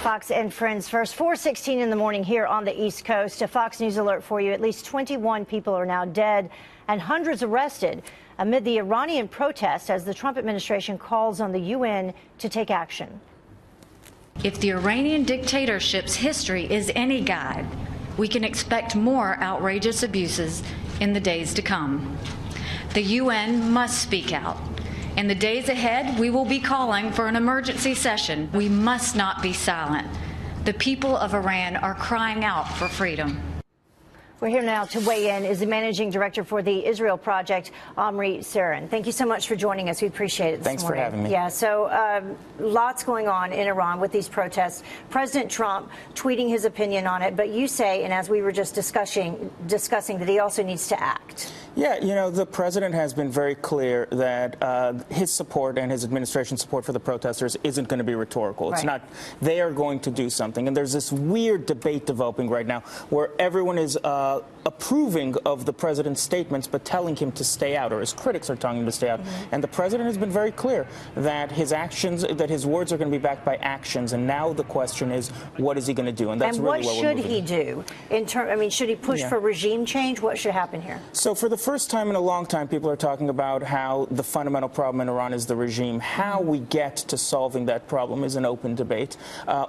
Fox and Friends First, 4:16 in the morning here on the East Coast. A Fox News alert for you. At least 21 people are now dead and hundreds arrested amid the Iranian protests as the Trump administration calls on the UN to take action. If the Iranian dictatorship's history is any guide, we can expect more outrageous abuses in the days to come. The UN must speak out. In the days ahead, we will be calling for an emergency session. We must not be silent. The people of Iran are crying out for freedom. We're here now to weigh in is the managing director for the Israel Project, Omri Saran. Thank you so much for joining us. We appreciate it this Thanks morning. for having me. Yeah, so lots going on in Iran with these protests. President Trump tweeting his opinion on it, but you say, and as we were just discussing that he also needs to act. Yeah, you know, the president has been very clear that his support and his administration's support for the protesters isn't going to be rhetorical. It's not. They are going to do something. And there's this weird debate developing right now where everyone is approving of the president's statements but telling him to stay out, or his critics are telling him to stay out. And the president has been very clear that his actions, that his words are going to be backed by actions. And now the question is, what is he going to do? And that's really what should he do? I mean, should he push for regime change? What should happen here? So for the first time in a long time, people are talking about how the fundamental problem in Iran is the regime. How we get to solving that problem is an open debate.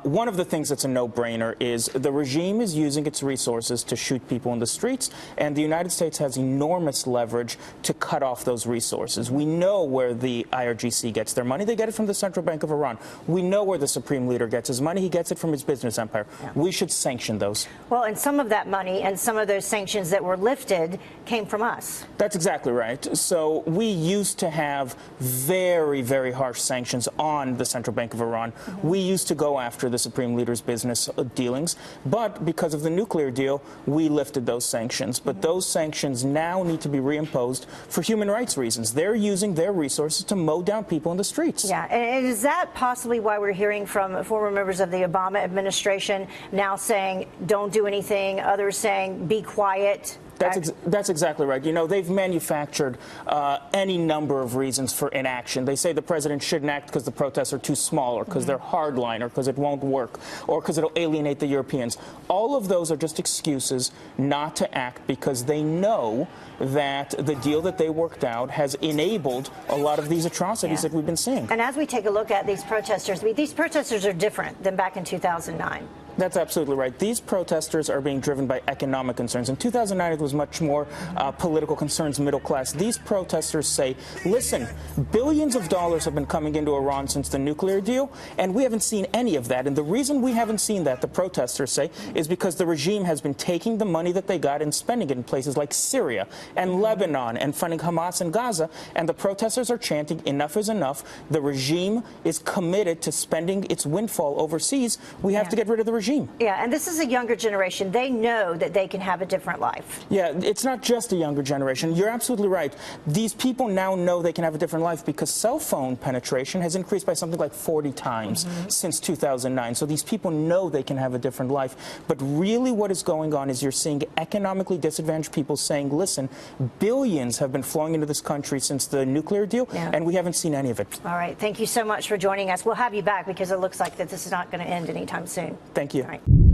One of the things that's a no-brainer is the regime is using its resources to shoot people in the streets, and the United States has enormous leverage to cut off those resources. We know where the IRGC gets their money. They get it from the Central Bank of Iran. We know where the Supreme Leader gets his money. He gets it from his business empire. We should sanction those. Well, and some of that money and some of those sanctions that were lifted came from us. That's exactly right. So we used to have very, very harsh sanctions on the Central Bank of Iran. We used to go after the Supreme Leader's business dealings, but because of the nuclear deal, we lifted those sanctions. But those sanctions now need to be reimposed for human rights reasons. They're using their resources to mow down people in the streets. Yeah, and is that possibly why we're hearing from former members of the Obama administration now saying, don't do anything, others saying, be quiet? That's exactly right. You know, they've manufactured any number of reasons for inaction. They say the president shouldn't act because the protests are too small, or because they're hardline, or because it won't work, or because it'll alienate the Europeans. All of those are just excuses not to act because they know that the deal that they worked out has enabled a lot of these atrocities that we've been seeing. And as we take a look at these protesters are different than back in 2009. That's absolutely right. These protesters are being driven by economic concerns. In 2009, it was much more political concerns, middle class. These protesters say, listen, billions of dollars have been coming into Iran since the nuclear deal, and we haven't seen any of that. And the reason we haven't seen that, the protesters say, is because the regime has been taking the money that they got and spending it in places like Syria and Lebanon and funding Hamas in Gaza. And the protesters are chanting, enough is enough. The regime is committed to spending its windfall overseas. We have to get rid of the regime. Yeah, and this is a younger generation. They know that they can have a different life. Yeah, it's not just a younger generation. You're absolutely right. These people now know they can have a different life because cell phone penetration has increased by something like 40 times since 2009. So these people know they can have a different life. But really what is going on is you're seeing economically disadvantaged people saying, listen, billions have been flowing into this country since the nuclear deal, and we haven't seen any of it. All right. Thank you so much for joining us. We'll have you back because it looks like that this is not going to end anytime soon. Thank you. All right.